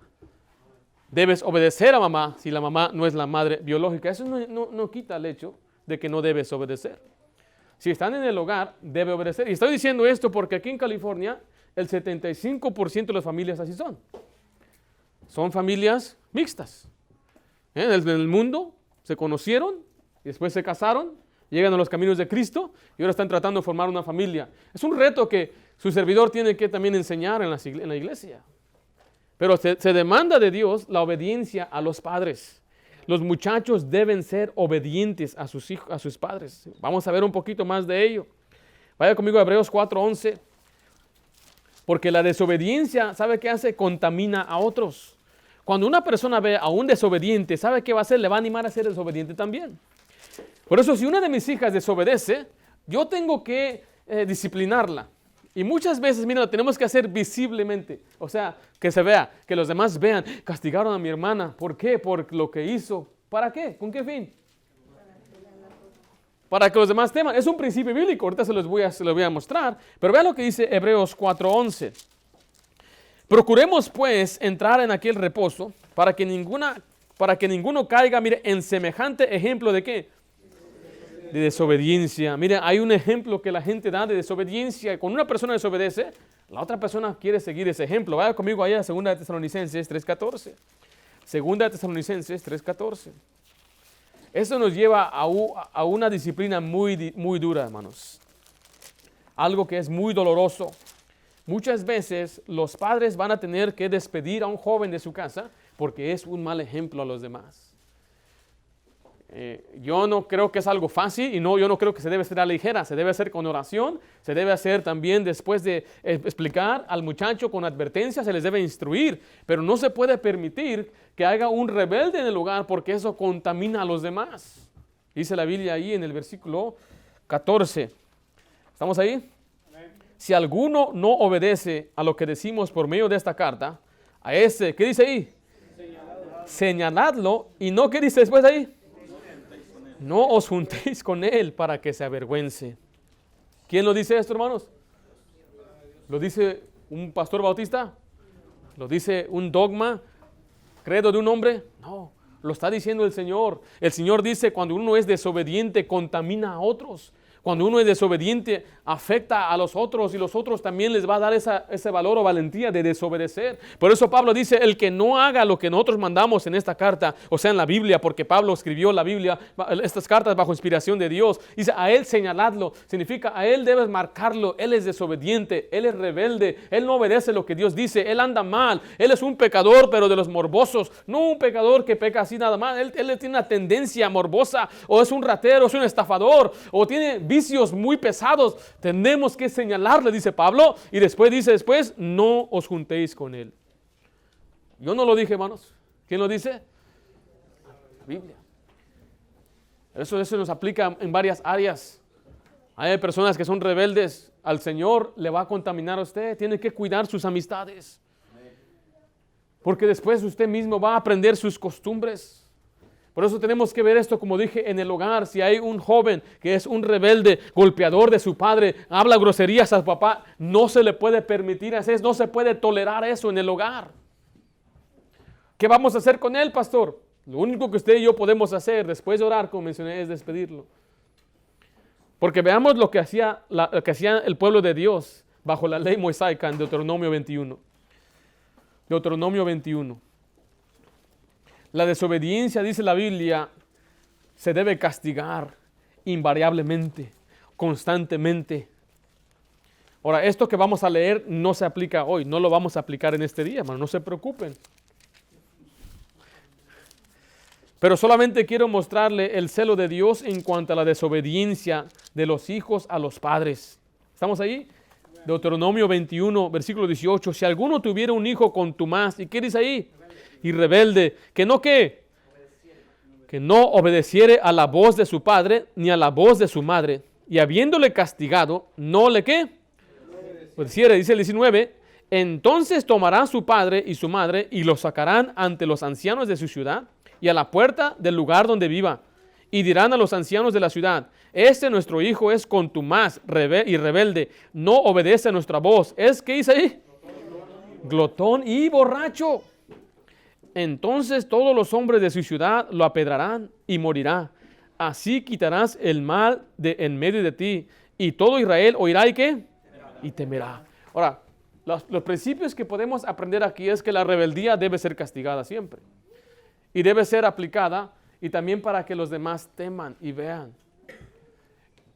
Debes obedecer a mamá si la mamá no es la madre biológica. Eso no quita el hecho de que no debes obedecer. Si están en el hogar, debe obedecer. Y estoy diciendo esto porque aquí en California el 75% de las familias así son. Son familias mixtas. En el mundo se conocieron y después se casaron, llegan a los caminos de Cristo y ahora están tratando de formar una familia. Es un reto que su servidor tiene que también enseñar en la iglesia. Pero se demanda de Dios la obediencia a los padres. Los muchachos deben ser obedientes a sus hijos, a sus padres. Vamos a ver un poquito más de ello. Vaya conmigo a Hebreos 4:11. Porque la desobediencia, ¿sabe qué hace? Contamina a otros. Cuando una persona ve a un desobediente, ¿sabe qué va a hacer? Le va a animar a ser desobediente también. Por eso, si una de mis hijas desobedece, yo tengo que disciplinarla. Y muchas veces, mira, lo tenemos que hacer visiblemente. O sea, que se vea, que los demás vean. Castigaron a mi hermana. ¿Por qué? Por lo que hizo. ¿Para qué? ¿Con qué fin? Para que los demás teman. Es un principio bíblico. Ahorita se los voy a mostrar. Pero vean lo que dice Hebreos 4:11. Procuremos pues entrar en aquel reposo para que ninguno caiga, mire, en semejante ejemplo de ¿qué? De desobediencia. Mire, hay un ejemplo que la gente da de desobediencia. Cuando una persona desobedece, la otra persona quiere seguir ese ejemplo. Vaya conmigo allá a 2 Tesalonicenses 3:14. 2 Tesalonicenses 3:14. Eso nos lleva a una disciplina muy dura, hermanos. Algo que es muy doloroso. Muchas veces los padres van a tener que despedir a un joven de su casa porque es un mal ejemplo a los demás. Yo no creo que es algo fácil y yo no creo que se debe hacer a la ligera. Se debe hacer con oración, se debe hacer también después de explicar al muchacho con advertencia, se les debe instruir, pero no se puede permitir que haya un rebelde en el hogar porque eso contamina a los demás. Dice la Biblia ahí en el versículo 14. ¿Estamos ahí? Si alguno no obedece a lo que decimos por medio de esta carta, a ese, ¿qué dice ahí? Señaladlo. ¿Y no qué dice después ahí? No os juntéis con él para que se avergüence. ¿Quién lo dice esto, hermanos? ¿Lo dice un pastor bautista? ¿Lo dice un dogma, credo de un hombre? No, lo está diciendo el Señor. El Señor dice, cuando uno es desobediente, contamina a otros. Cuando uno es desobediente, afecta a los otros y los otros también les va a dar ese valor o valentía de desobedecer. Por eso Pablo dice, el que no haga lo que nosotros mandamos en esta carta, o sea, en la Biblia, porque Pablo escribió la Biblia, estas cartas bajo inspiración de Dios, dice, a él señaladlo, significa a él debes marcarlo, él es desobediente, él es rebelde, él no obedece lo que Dios dice, él anda mal, él es un pecador, pero de los morbosos, no un pecador que peca así nada más, él tiene una tendencia morbosa, o es un ratero, es un estafador, o tiene vicios muy pesados. Tenemos que señalarle, dice Pablo, y después dice, no os juntéis con él. Yo no lo dije, hermanos. ¿Quién lo dice? La Biblia. Eso nos aplica en varias áreas. Hay personas que son rebeldes. Al Señor le va a contaminar a usted. Tiene que cuidar sus amistades. Porque después usted mismo va a aprender sus costumbres. Por eso tenemos que ver esto, como dije, en el hogar. Si hay un joven que es un rebelde, golpeador de su padre, habla groserías a su papá, no se le puede permitir hacer, no se puede tolerar eso en el hogar. ¿Qué vamos a hacer con él, pastor? Lo único que usted y yo podemos hacer después de orar, como mencioné, es despedirlo. Porque veamos lo que hacía el pueblo de Dios bajo la ley mosaica en Deuteronomio 21. Deuteronomio 21. La desobediencia, dice la Biblia, se debe castigar invariablemente, constantemente. Ahora, esto que vamos a leer no se aplica hoy, no lo vamos a aplicar en este día, hermano, no se preocupen. Pero solamente quiero mostrarle el celo de Dios en cuanto a la desobediencia de los hijos a los padres. ¿Estamos ahí? Deuteronomio 21, versículo 18. Si alguno tuviera un hijo contumaz, ¿y qué dice ahí? Y rebelde, que no obedeciere a la voz de su padre ni a la voz de su madre, y habiéndole castigado, no le obedeciere, dice el 19, entonces tomará su padre y su madre y lo sacarán ante los ancianos de su ciudad y a la puerta del lugar donde viva, y dirán a los ancianos de la ciudad, nuestro hijo es contumaz y rebelde, no obedece a nuestra voz, ¿qué dice ahí? Glotón y borracho. Entonces todos los hombres de su ciudad lo apedrarán y morirá. Así quitarás el mal de en medio de ti, y todo Israel oirá y ¿qué? Y temerá. Ahora, los principios que podemos aprender aquí es que la rebeldía debe ser castigada siempre. Y debe ser aplicada, y también para que los demás teman y vean.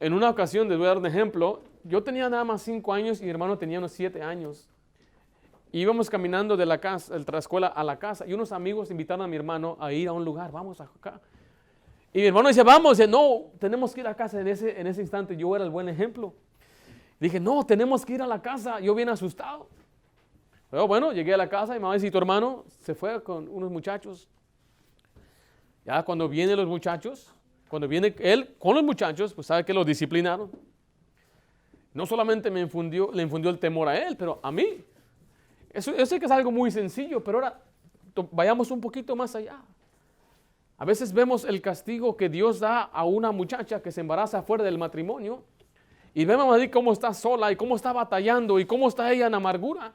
En una ocasión, les voy a dar un ejemplo, yo tenía nada más 5 años y mi hermano tenía unos 7 años. Íbamos caminando de la escuela a la casa y unos amigos invitaron a mi hermano a ir a un lugar, vamos acá. Y mi hermano dice, vamos, dice, no, tenemos que ir a casa. En ese instante yo era el buen ejemplo. Dije, no, tenemos que ir a la casa, yo bien asustado. Pero bueno, llegué a la casa y me dice, tu hermano se fue con unos muchachos. Ya cuando vienen los muchachos, cuando viene él con los muchachos, pues sabe que los disciplinaron. No solamente le infundió el temor a él, pero a mí. Eso sé que es algo muy sencillo, pero ahora vayamos un poquito más allá. A veces vemos el castigo que Dios da a una muchacha que se embaraza fuera del matrimonio y vemos ahí cómo está sola y cómo está batallando y cómo está ella en amargura.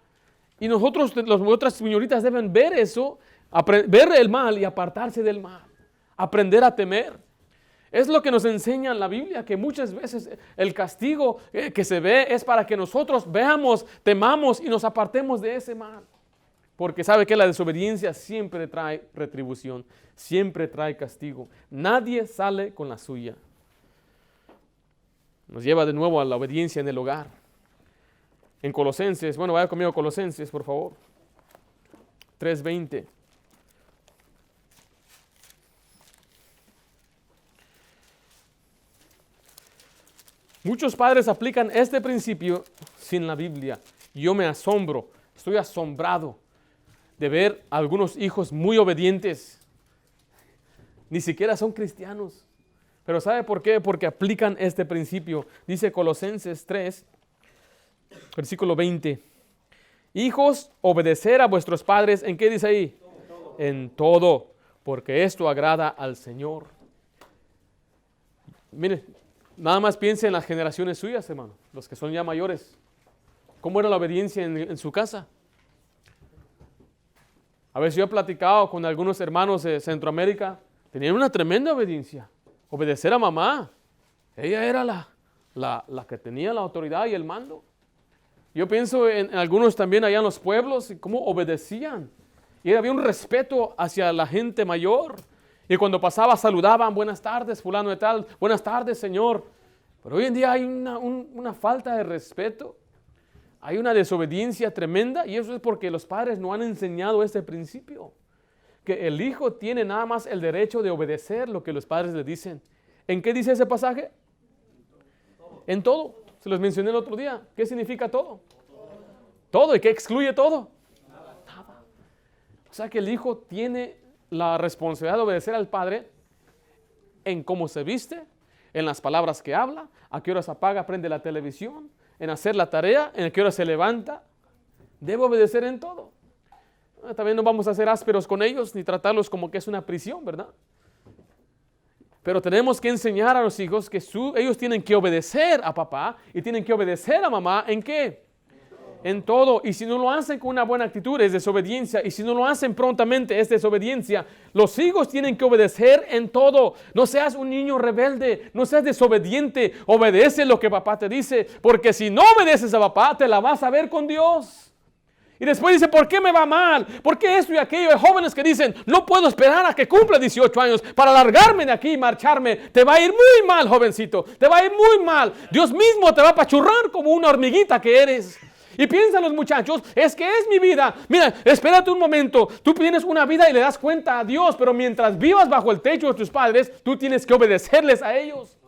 Y nosotros, las otras señoritas, deben ver eso, ver el mal y apartarse del mal, aprender a temer. Es lo que nos enseña la Biblia, que muchas veces el castigo que se ve es para que nosotros veamos, temamos y nos apartemos de ese mal. Porque sabe que la desobediencia siempre trae retribución, siempre trae castigo. Nadie sale con la suya. Nos lleva de nuevo a la obediencia en el hogar. En Colosenses, vaya conmigo a Colosenses, por favor. 3:20. Muchos padres aplican este principio sin la Biblia. Yo me asombro, estoy asombrado de ver a algunos hijos muy obedientes. Ni siquiera son cristianos. Pero ¿sabe por qué? Porque aplican este principio. Dice Colosenses 3, versículo 20. Hijos, obedecer a vuestros padres, ¿en qué dice ahí? Todo. En todo, porque esto agrada al Señor. Mire, nada más piense en las generaciones suyas, hermano, los que son ya mayores. ¿Cómo era la obediencia en su casa? A veces yo he platicado con algunos hermanos de Centroamérica, tenían una tremenda obediencia. Obedecer a mamá. Ella era la que tenía la autoridad y el mando. Yo pienso en algunos también allá en los pueblos, cómo obedecían. Y había un respeto hacia la gente mayor. Y cuando pasaba saludaban, buenas tardes, fulano de tal, buenas tardes, señor. Pero hoy en día hay una falta de respeto. Hay una desobediencia tremenda y eso es porque los padres no han enseñado este principio. Que el hijo tiene nada más el derecho de obedecer lo que los padres le dicen. ¿En qué dice ese pasaje? En todo. Se los mencioné el otro día. ¿Qué significa todo? Todo. ¿Y qué excluye todo? Nada. O sea que el hijo tiene la responsabilidad de obedecer al padre en cómo se viste, en las palabras que habla, a qué horas apaga, prende la televisión, en hacer la tarea, en qué hora se levanta. Debe obedecer en todo. También no vamos a ser ásperos con ellos ni tratarlos como que es una prisión, ¿verdad? Pero tenemos que enseñar a los hijos que ellos tienen que obedecer a papá y tienen que obedecer a mamá. ¿En qué? En todo. Y si no lo hacen con una buena actitud es desobediencia. Y si no lo hacen prontamente es desobediencia. Los hijos tienen que obedecer en todo. No seas un niño rebelde, no seas desobediente. Obedece lo que papá te dice. Porque si no obedeces a papá te la vas a ver con Dios. Y después dice, ¿por qué me va mal? ¿Por qué esto y aquello? Hay jóvenes que dicen, no puedo esperar a que cumpla 18 años para largarme de aquí y marcharme. Te va a ir muy mal, jovencito. Te va a ir muy mal. Dios mismo te va a apachurrar como una hormiguita que eres. Y piensan los muchachos, es que es mi vida. Mira, espérate un momento. Tú tienes una vida y le das cuenta a Dios, pero mientras vivas bajo el techo de tus padres, tú tienes que obedecerles a ellos.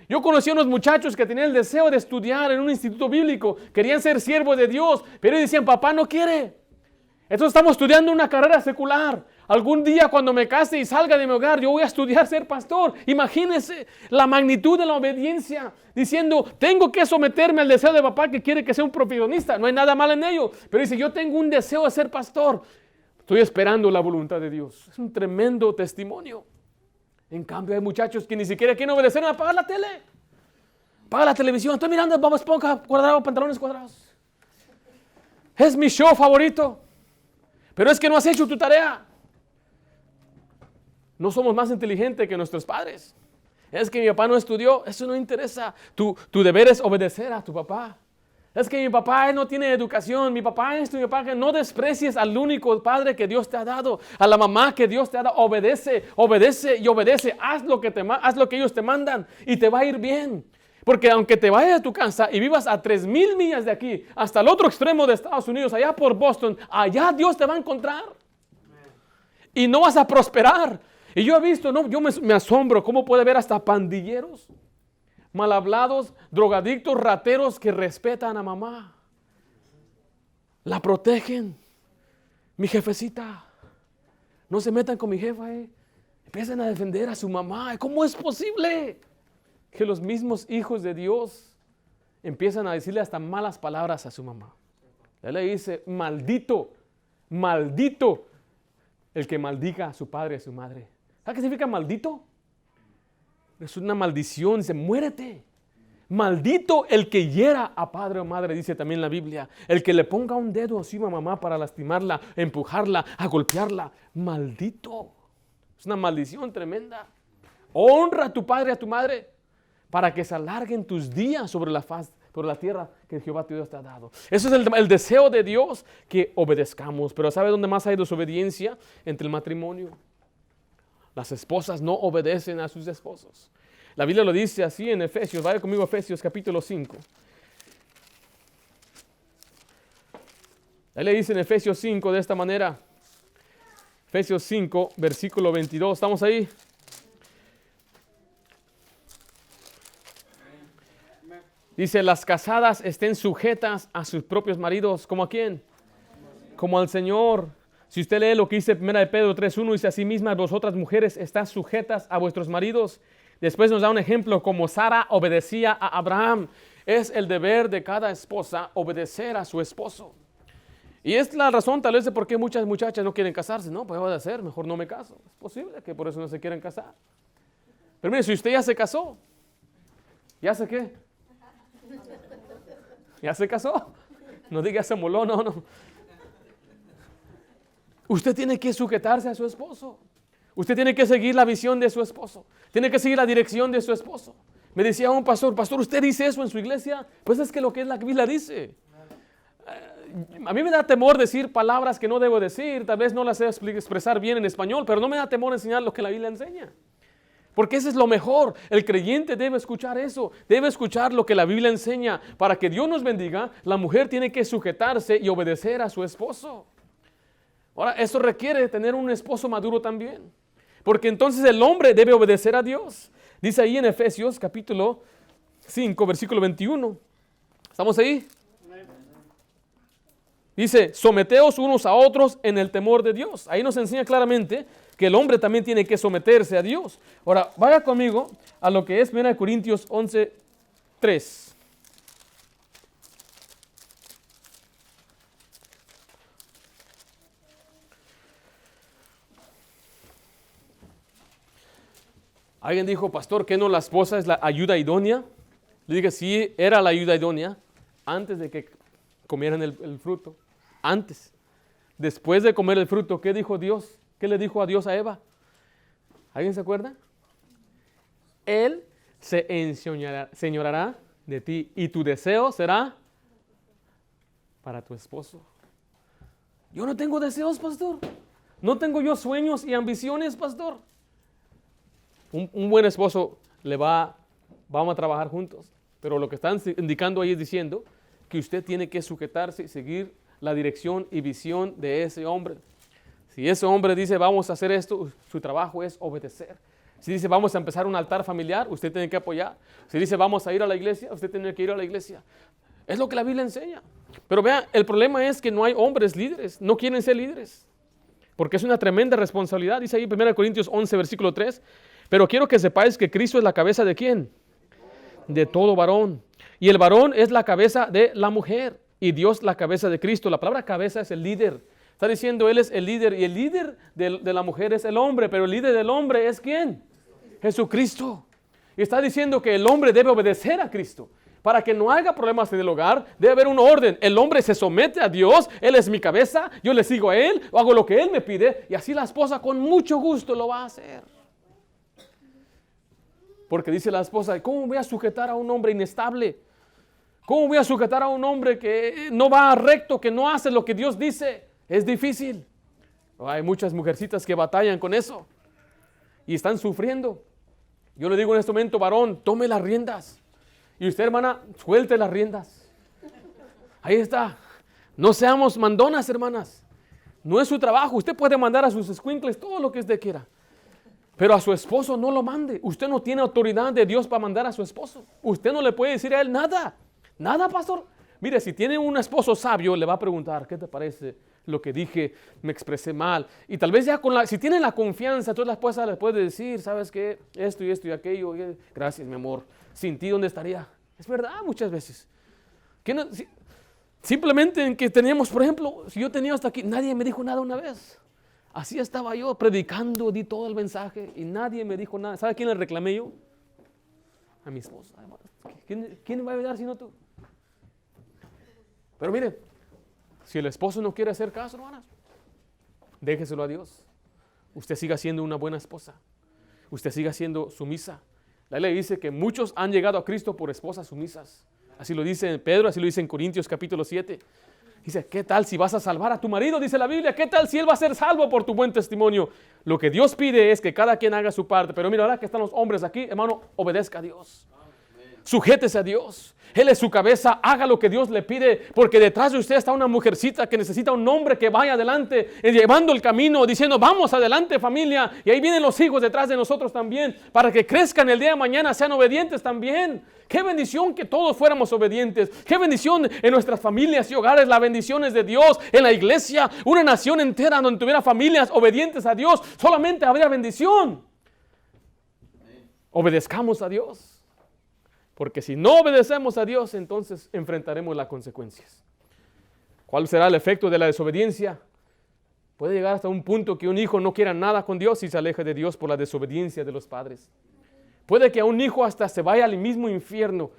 Yo conocí a unos muchachos que tenían el deseo de estudiar en un instituto bíblico, querían ser siervos de Dios, pero decían, papá no quiere. Entonces estamos estudiando una carrera secular. Algún día cuando me case y salga de mi hogar, yo voy a estudiar ser pastor. Imagínense la magnitud de la obediencia, diciendo, tengo que someterme al deseo de papá que quiere que sea un profesionista. No hay nada mal en ello, pero dice, yo tengo un deseo de ser pastor. Estoy esperando la voluntad de Dios. Es un tremendo testimonio. En cambio hay muchachos que ni siquiera quieren obedecer a apagar la tele. Apaga la televisión. Estoy mirando Bob Esponja cuadrado, pantalones cuadrados. Es mi show favorito. Pero es que no has hecho tu tarea. No somos más inteligentes que nuestros padres. Es que mi papá no estudió. Eso no interesa. Tu deber es obedecer a tu papá. Es que mi papá no tiene educación, mi papá esto, mi papá que no desprecies al único padre que Dios te ha dado, a la mamá que Dios te ha dado. Obedece, obedece y obedece. Haz lo que ellos te mandan y te va a ir bien. Porque aunque te vayas de tu casa y vivas a 3,000 millas de aquí, hasta el otro extremo de Estados Unidos, allá por Boston, allá Dios te va a encontrar. Y no vas a prosperar. Y yo he visto, yo me asombro cómo puede haber hasta pandilleros, mal hablados, drogadictos, rateros que respetan a mamá. La protegen. Mi jefecita. No se metan con mi jefa. Empiezan a defender a su mamá. ¿Cómo es posible que los mismos hijos de Dios empiezan a decirle hasta malas palabras a su mamá? Él le dice, maldito, maldito el que maldiga a su padre y a su madre. ¿Sabe qué significa maldito? Es una maldición, dice, muérete. Maldito el que hiera a padre o madre, dice también la Biblia. El que le ponga un dedo encima a mamá para lastimarla, empujarla, a golpearla. Maldito. Es una maldición tremenda. Honra a tu padre y a tu madre para que se alarguen tus días sobre la faz, por la tierra que Jehová tu Dios te ha dado. Eso es el deseo de Dios, que obedezcamos. Pero ¿sabe dónde más hay desobediencia? Entre el matrimonio. Las esposas no obedecen a sus esposos. La Biblia lo dice así en Efesios. Vaya conmigo a Efesios capítulo 5. Ahí le dice en Efesios 5 de esta manera. Efesios 5, versículo 22. ¿Estamos ahí? Dice, las casadas estén sujetas a sus propios maridos. ¿Como a quién? Como al Señor. Si usted lee lo que dice 1 de Pedro 3:1, dice, asimismo vosotras mujeres estás sujetas a vuestros maridos. Después nos da un ejemplo como Sara obedecía a Abraham. Es el deber de cada esposa obedecer a su esposo. Y es la razón tal vez de por qué muchas muchachas no quieren casarse. No, pues voy a hacer, mejor no me caso. Es posible que por eso no se quieran casar. Pero mire, si usted ya se casó, ¿ya se qué? ¿Ya se casó? No diga se moló, no. Usted tiene que sujetarse a su esposo. Usted tiene que seguir la visión de su esposo. Tiene que seguir la dirección de su esposo. Me decía un pastor, ¿usted dice eso en su iglesia? Pues es que lo que es la Biblia dice. A mí me da temor decir palabras que no debo decir, tal vez no las sé expresar bien en español, pero no me da temor enseñar lo que la Biblia enseña. Porque eso es lo mejor. El creyente debe escuchar eso, debe escuchar lo que la Biblia enseña. Para que Dios nos bendiga, la mujer tiene que sujetarse y obedecer a su esposo. Ahora, eso requiere tener un esposo maduro también. Porque entonces el hombre debe obedecer a Dios. Dice ahí en Efesios capítulo 5, versículo 21. ¿Estamos ahí? Dice, someteos unos a otros en el temor de Dios. Ahí nos enseña claramente que el hombre también tiene que someterse a Dios. Ahora, vaya conmigo a lo que es 1 Corintios 11:3. Alguien dijo, pastor, ¿qué no la esposa es la ayuda idónea? Le dije, sí, era la ayuda idónea antes de que comieran el fruto. Antes. Después de comer el fruto, ¿qué dijo Dios? ¿Qué le dijo a Dios a Eva? ¿Alguien se acuerda? Él se enseñoreará de ti y tu deseo será para tu esposo. Yo no tengo deseos, pastor. No tengo yo sueños y ambiciones, pastor. Un buen esposo vamos a trabajar juntos. Pero lo que están indicando ahí es diciendo que usted tiene que sujetarse y seguir la dirección y visión de ese hombre. Si ese hombre dice vamos a hacer esto, su trabajo es obedecer. Si dice vamos a empezar un altar familiar, usted tiene que apoyar. Si dice vamos a ir a la iglesia, usted tiene que ir a la iglesia. Es lo que la Biblia enseña. Pero vea, el problema es que no hay hombres líderes, no quieren ser líderes. Porque es una tremenda responsabilidad. Dice ahí 1 Corintios 11, versículo 3. Pero quiero que sepáis que Cristo es la cabeza ¿de quién? De todo varón. Y el varón es la cabeza de la mujer. Y Dios la cabeza de Cristo. La palabra cabeza es el líder. Está diciendo Él es el líder. Y el líder de la mujer es el hombre. Pero el líder del hombre es ¿quién? Jesucristo. Y está diciendo que el hombre debe obedecer a Cristo. Para que no haya problemas en el hogar, debe haber un orden. El hombre se somete a Dios. Él es mi cabeza. Yo le sigo a Él. Hago lo que Él me pide. Y así la esposa con mucho gusto lo va a hacer. Porque dice la esposa, ¿cómo voy a sujetar a un hombre inestable? ¿Cómo voy a sujetar a un hombre que no va recto, que no hace lo que Dios dice? Es difícil. Hay muchas mujercitas que batallan con eso y están sufriendo. Yo le digo en este momento, varón, tome las riendas. Y usted, hermana, suelte las riendas. Ahí está. No seamos mandonas, hermanas. No es su trabajo. Usted puede mandar a sus escuincles todo lo que usted quiera. Pero a su esposo no lo mande. Usted no tiene autoridad de Dios para mandar a su esposo. Usted no le puede decir a él nada. Nada, pastor. Mire, si tiene un esposo sabio, le va a preguntar, ¿qué te parece lo que dije? Me expresé mal. Y tal vez ya si tiene la confianza, toda la esposa le puede decir, ¿sabes qué? Esto y aquello. Gracias, mi amor. Sin ti, ¿dónde estaría? Es verdad, muchas veces. Simplemente en que teníamos, por ejemplo, si yo tenía hasta aquí, nadie me dijo nada una vez. Así estaba yo predicando, di todo el mensaje y nadie me dijo nada. ¿Sabe a quién le reclamé yo? A mi esposa. ¿Quién me va a ayudar si no tú? Pero mire, si el esposo no quiere hacer caso, hermanas, déjeselo a Dios. Usted siga siendo una buena esposa. Usted siga siendo sumisa. La ley dice que muchos han llegado a Cristo por esposas sumisas. Así lo dice Pedro, así lo dice en Corintios capítulo 7. Dice, ¿qué tal si vas a salvar a tu marido? Dice la Biblia, ¿qué tal si él va a ser salvo por tu buen testimonio? Lo que Dios pide es que cada quien haga su parte. Pero mira, ahora que están los hombres aquí, hermano, obedezca a Dios. Sujétese a Dios. Él es su cabeza, haga lo que Dios le pide, porque detrás de usted está una mujercita que necesita un hombre que vaya adelante, llevando el camino, diciendo, vamos adelante familia. Y ahí vienen los hijos detrás de nosotros también, para que crezcan el día de mañana, sean obedientes también. Qué bendición que todos fuéramos obedientes. Qué bendición en nuestras familias y hogares, las bendiciones de Dios en la iglesia, una nación entera donde tuviera familias obedientes a Dios, solamente habría bendición. Obedezcamos a Dios. Porque si no obedecemos a Dios, entonces enfrentaremos las consecuencias. ¿Cuál será el efecto de la desobediencia? Puede llegar hasta un punto que un hijo no quiera nada con Dios y se aleje de Dios por la desobediencia de los padres. Puede que a un hijo hasta se vaya al mismo infierno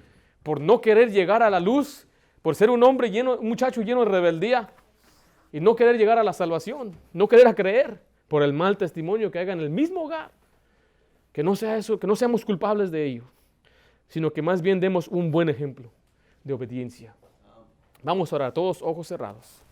por no querer llegar a la luz, por ser un hombre un muchacho lleno de rebeldía y no querer llegar a la salvación, no querer creer por el mal testimonio que haga en el mismo hogar. Que no sea eso, que no seamos culpables de ello. sino que más bien demos un buen ejemplo de obediencia. Vamos a orar, todos ojos cerrados.